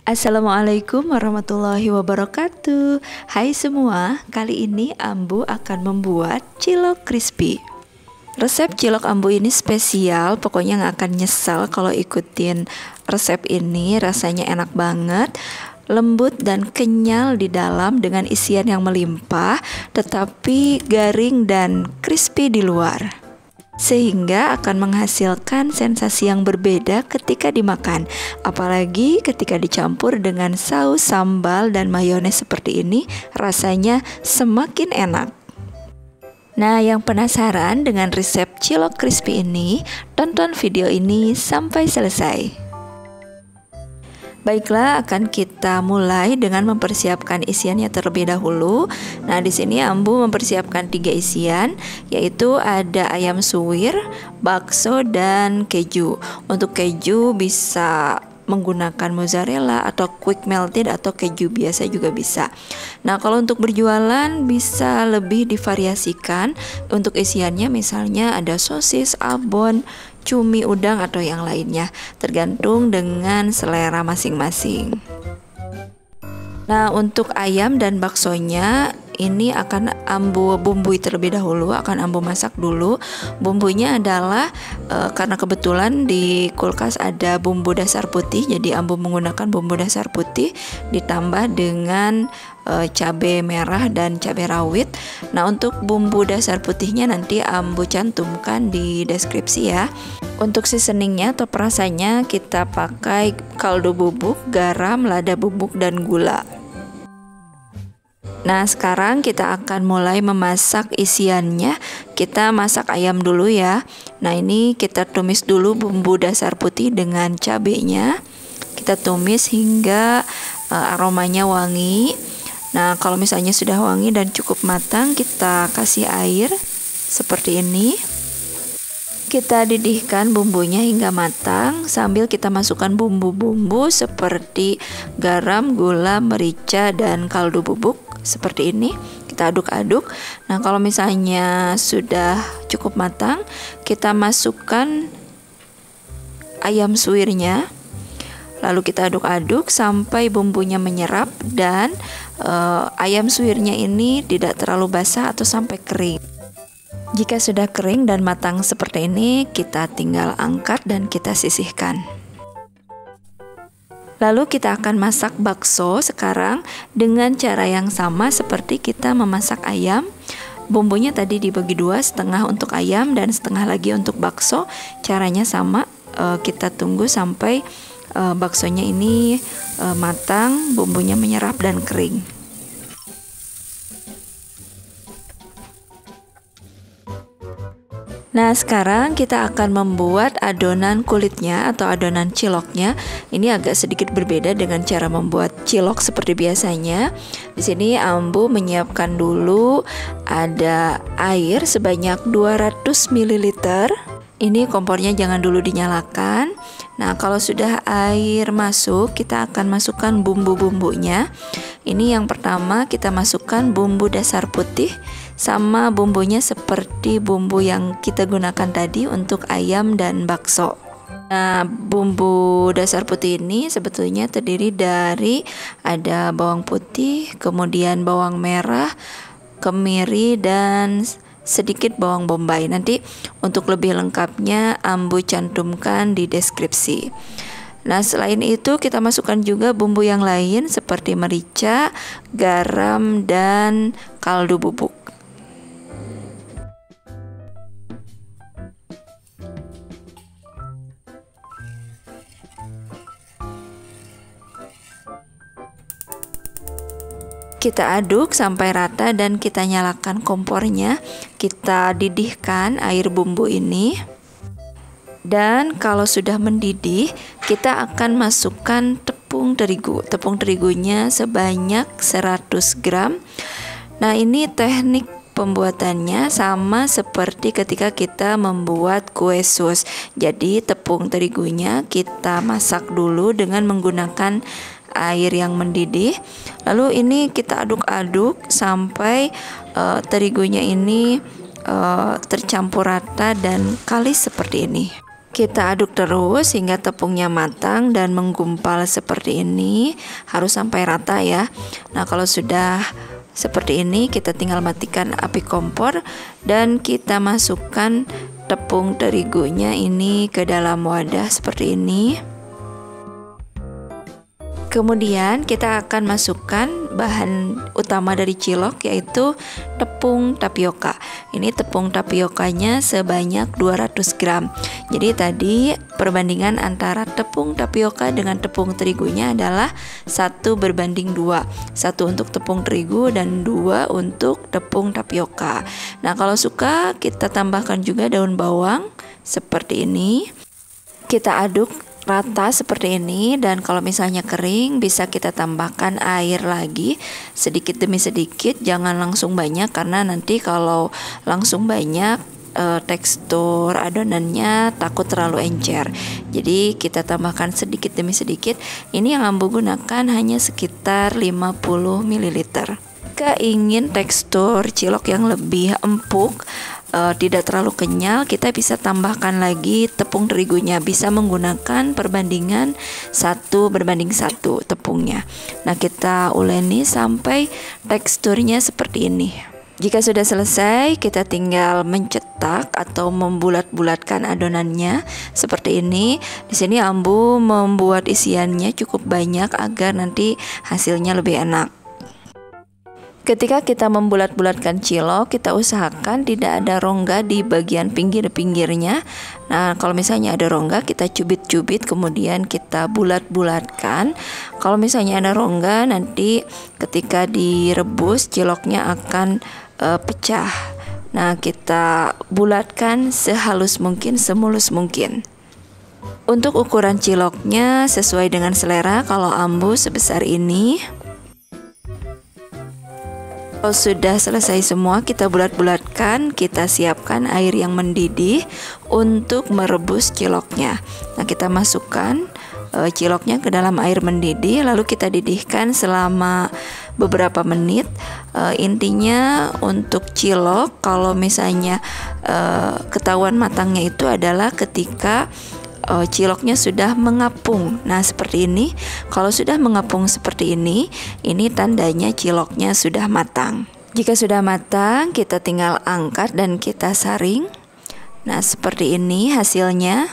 Assalamualaikum warahmatullahi wabarakatuh. Hai semua, kali ini Ambu akan membuat cilok crispy. Resep cilok Ambu ini spesial, pokoknya nggak akan nyesal kalau ikutin resep ini. Rasanya enak banget, lembut dan kenyal di dalam dengan isian yang melimpah, tetapi garing dan crispy di luar, sehingga akan menghasilkan sensasi yang berbeda ketika dimakan, apalagi ketika dicampur dengan saus sambal dan mayones seperti ini, rasanya semakin enak. Nah, yang penasaran dengan resep cilok crispy ini, tonton video ini sampai selesai. Baiklah, akan kita mulai dengan mempersiapkan isiannya terlebih dahulu. Nah, di sini Ambu mempersiapkan 3 isian, yaitu ada ayam suwir, bakso, dan keju. Untuk keju bisa menggunakan mozzarella atau quick melted atau keju biasa juga bisa. Nah, kalau untuk berjualan bisa lebih divariasikan untuk isiannya, misalnya ada sosis, abon, cumi, udang, atau yang lainnya, tergantung dengan selera masing-masing. Nah, untuk ayam dan baksonya ini akan Ambu bumbui terlebih dahulu, akan Ambu masak dulu. Bumbunya adalah karena kebetulan di kulkas ada bumbu dasar putih, jadi Ambu menggunakan bumbu dasar putih ditambah dengan cabai merah dan cabai rawit. Nah, untuk bumbu dasar putihnya nanti Ambu cantumkan di deskripsi ya. Untuk seasoningnya atau perasanya kita pakai kaldu bubuk, garam, lada bubuk, dan gula. Nah, sekarang kita akan mulai memasak isiannya. Kita masak ayam dulu ya. Nah, ini kita tumis dulu bumbu dasar putih dengan cabenya. Kita tumis hingga aromanya wangi. Nah, kalau misalnya sudah wangi dan cukup matang, kita kasih air seperti ini. Kita didihkan bumbunya hingga matang sambil kita masukkan bumbu-bumbu seperti garam, gula, merica, dan kaldu bubuk seperti ini. Kita aduk-aduk. Nah, kalau misalnya sudah cukup matang, kita masukkan ayam suwirnya. Lalu kita aduk-aduk sampai bumbunya menyerap dan ayam suwirnya ini tidak terlalu basah atau sampai kering. Jika sudah kering dan matang seperti ini, kita tinggal angkat dan kita sisihkan. Lalu kita akan masak bakso sekarang dengan cara yang sama seperti kita memasak ayam. Bumbunya tadi dibagi 2, setengah untuk ayam dan setengah lagi untuk bakso. Caranya sama, kita tunggu sampai baksonya ini matang, bumbunya menyerap dan kering. Nah, sekarang kita akan membuat adonan kulitnya atau adonan ciloknya. Ini agak sedikit berbeda dengan cara membuat cilok seperti biasanya. Di sini Ambu menyiapkan dulu ada air sebanyak 200 ml. Ini kompornya jangan dulu dinyalakan. Nah, kalau sudah air masuk, kita akan masukkan bumbu-bumbunya. Ini yang pertama kita masukkan bumbu dasar putih sama bumbunya seperti bumbu yang kita gunakan tadi untuk ayam dan bakso. Nah, bumbu dasar putih ini sebetulnya terdiri dari ada bawang putih, kemudian bawang merah, kemiri, dan sedikit bawang bombay. Nanti untuk lebih lengkapnya Ambu cantumkan di deskripsi. Nah, selain itu kita masukkan juga bumbu yang lain seperti merica, garam, dan kaldu bubuk. Kita aduk sampai rata dan kita nyalakan kompornya. Kita didihkan air bumbu ini. Dan kalau sudah mendidih, kita akan masukkan tepung terigu. Tepung terigunya sebanyak 100 gram. Nah, ini teknik pembuatannya sama seperti ketika kita membuat kue sus. Jadi tepung terigunya kita masak dulu dengan menggunakan air yang mendidih. Lalu ini kita aduk-aduk sampai terigunya ini tercampur rata dan kalis seperti ini. Kita aduk terus hingga tepungnya matang dan menggumpal seperti ini, harus sampai rata ya. Nah, kalau sudah seperti ini, kita tinggal matikan api kompor dan kita masukkan tepung terigunya ini ke dalam wadah seperti ini. Kemudian kita akan masukkan bahan utama dari cilok, yaitu tepung tapioka. Ini tepung tapiokanya sebanyak 200 gram. Jadi tadi perbandingan antara tepung tapioka dengan tepung terigunya adalah 1:2. 1 untuk tepung terigu dan 2 untuk tepung tapioka. Nah, kalau suka kita tambahkan juga daun bawang seperti ini. Kita aduk rata seperti ini, dan kalau misalnya kering bisa kita tambahkan air lagi sedikit demi sedikit, jangan langsung banyak karena nanti kalau langsung banyak tekstur adonannya takut terlalu encer. Jadi kita tambahkan sedikit demi sedikit. Ini yang ambu gunakan hanya sekitar 50 ml. Jika ingin tekstur cilok yang lebih empuk, tidak terlalu kenyal, kita bisa tambahkan lagi tepung terigunya. Bisa menggunakan perbandingan 1:1 tepungnya. Nah, kita uleni sampai teksturnya seperti ini. Jika sudah selesai, kita tinggal mencetak atau membulat-bulatkan adonannya seperti ini. Di sini ambu membuat isiannya cukup banyak agar nanti hasilnya lebih enak. Ketika kita membulat-bulatkan cilok, kita usahakan tidak ada rongga di bagian pinggir-pinggirnya. Nah, kalau misalnya ada rongga, kita cubit-cubit kemudian kita bulat-bulatkan. Kalau misalnya ada rongga, nanti ketika direbus ciloknya akan pecah. Nah, kita bulatkan sehalus mungkin, semulus mungkin. Untuk ukuran ciloknya sesuai dengan selera, kalau ambu sebesar ini. Kalau sudah selesai semua, kita bulat-bulatkan, kita siapkan air yang mendidih untuk merebus ciloknya. Nah, kita masukkan ciloknya ke dalam air mendidih, lalu kita didihkan selama beberapa menit. Intinya untuk cilok, kalau misalnya ketahuan matangnya itu adalah ketika ciloknya sudah mengapung. Nah, seperti ini. Kalau sudah mengapung seperti ini tandanya ciloknya sudah matang. Jika sudah matang, kita tinggal angkat dan kita saring. Nah, seperti ini hasilnya.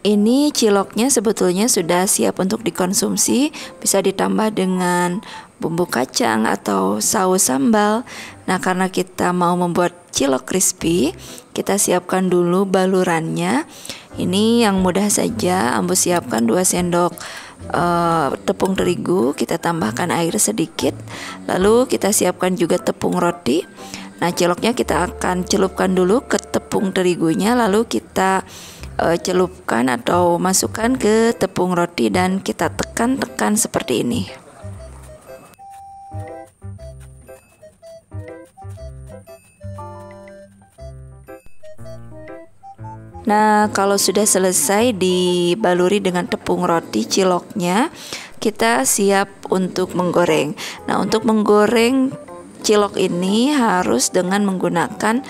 Ini ciloknya sebetulnya sudah siap untuk dikonsumsi. Bisa ditambah dengan bumbu kacang atau saus sambal. Nah, karena kita mau membuat cilok crispy, kita siapkan dulu balurannya. Ini yang mudah saja, ambu siapkan 2 sendok tepung terigu, kita tambahkan air sedikit, lalu kita siapkan juga tepung roti. Nah, ciloknya kita akan celupkan dulu ke tepung terigunya, lalu kita celupkan atau masukkan ke tepung roti dan kita tekan-tekan seperti ini. Nah, kalau sudah selesai dibaluri dengan tepung roti ciloknya, kita siap untuk menggoreng. Nah, untuk menggoreng cilok ini harus dengan menggunakan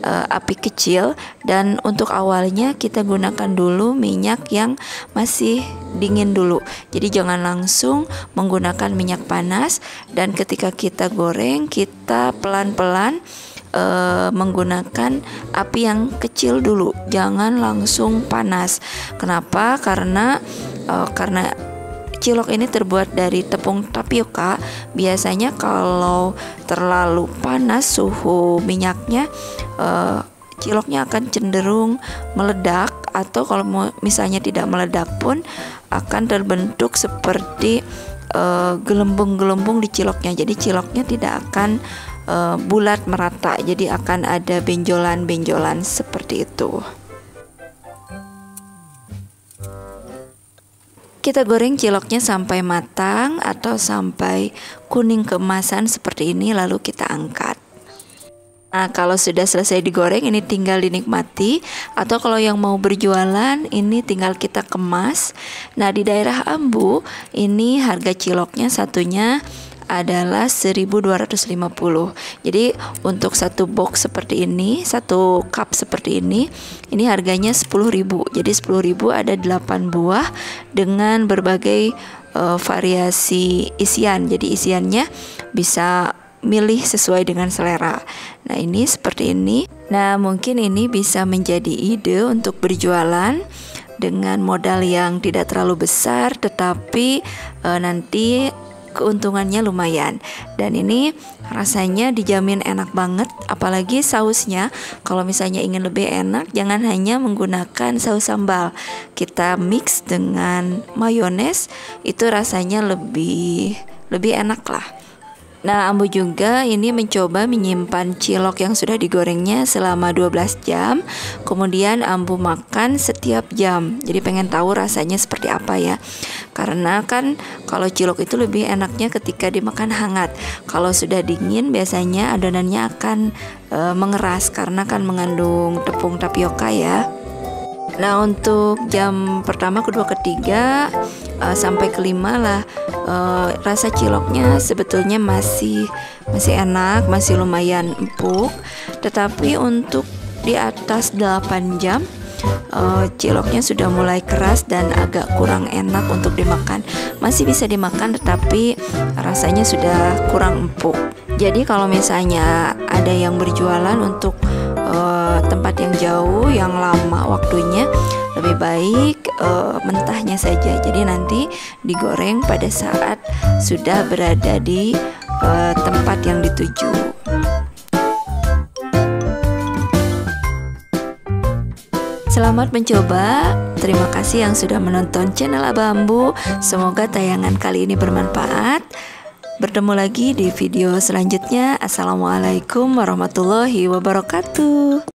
api kecil, dan untuk awalnya kita gunakan dulu minyak yang masih dingin dulu. Jadi jangan langsung menggunakan minyak panas, dan ketika kita goreng kita pelan-pelan menggunakan api yang kecil dulu, jangan langsung panas. Kenapa? Karena cilok ini terbuat dari tepung tapioka. Biasanya kalau terlalu panas suhu minyaknya, ciloknya akan cenderung meledak, atau kalau misalnya tidak meledak pun akan terbentuk seperti gelembung-gelembung di ciloknya. Jadi ciloknya tidak akan bulat merata, jadi akan ada benjolan-benjolan seperti itu. Kita goreng ciloknya sampai matang atau sampai kuning keemasan seperti ini, lalu kita angkat. Nah, kalau sudah selesai digoreng ini tinggal dinikmati, atau kalau yang mau berjualan ini tinggal kita kemas. Nah, di daerah ambu ini harga ciloknya satunya adalah 1.250. Jadi untuk satu box seperti ini, satu cup seperti ini harganya 10.000. Jadi 10.000 ada 8 buah dengan berbagai variasi isian. Jadi isiannya bisa milih sesuai dengan selera. Nah, ini seperti ini. Nah, mungkin ini bisa menjadi ide untuk berjualan dengan modal yang tidak terlalu besar, tetapi nanti keuntungannya lumayan. Dan ini rasanya dijamin enak banget, apalagi sausnya. Kalau misalnya ingin lebih enak, jangan hanya menggunakan saus sambal, kita mix dengan mayones, itu rasanya lebih enak lah. Nah, Ambu juga ini mencoba menyimpan cilok yang sudah digorengnya selama 12 jam. Kemudian Ambu makan setiap jam. Jadi pengen tahu rasanya seperti apa ya. Karena kan kalau cilok itu lebih enaknya ketika dimakan hangat. Kalau sudah dingin biasanya adonannya akan mengeras karena kan mengandung tepung tapioka ya. Nah, untuk jam pertama, kedua, ketiga sampai kelima lah, rasa ciloknya sebetulnya masih enak, masih lumayan empuk. Tetapi untuk di atas 8 jam ciloknya sudah mulai keras dan agak kurang enak untuk dimakan. Masih bisa dimakan tetapi rasanya sudah kurang empuk. Jadi kalau misalnya ada yang berjualan untuk tempat yang jauh, yang lama waktunya, lebih baik mentahnya saja. Jadi nanti digoreng pada saat sudah berada di tempat yang dituju. Selamat mencoba. Terima kasih yang sudah menonton channel Abah Ambu. Semoga tayangan kali ini bermanfaat. Bertemu lagi di video selanjutnya. Assalamualaikum warahmatullahi wabarakatuh.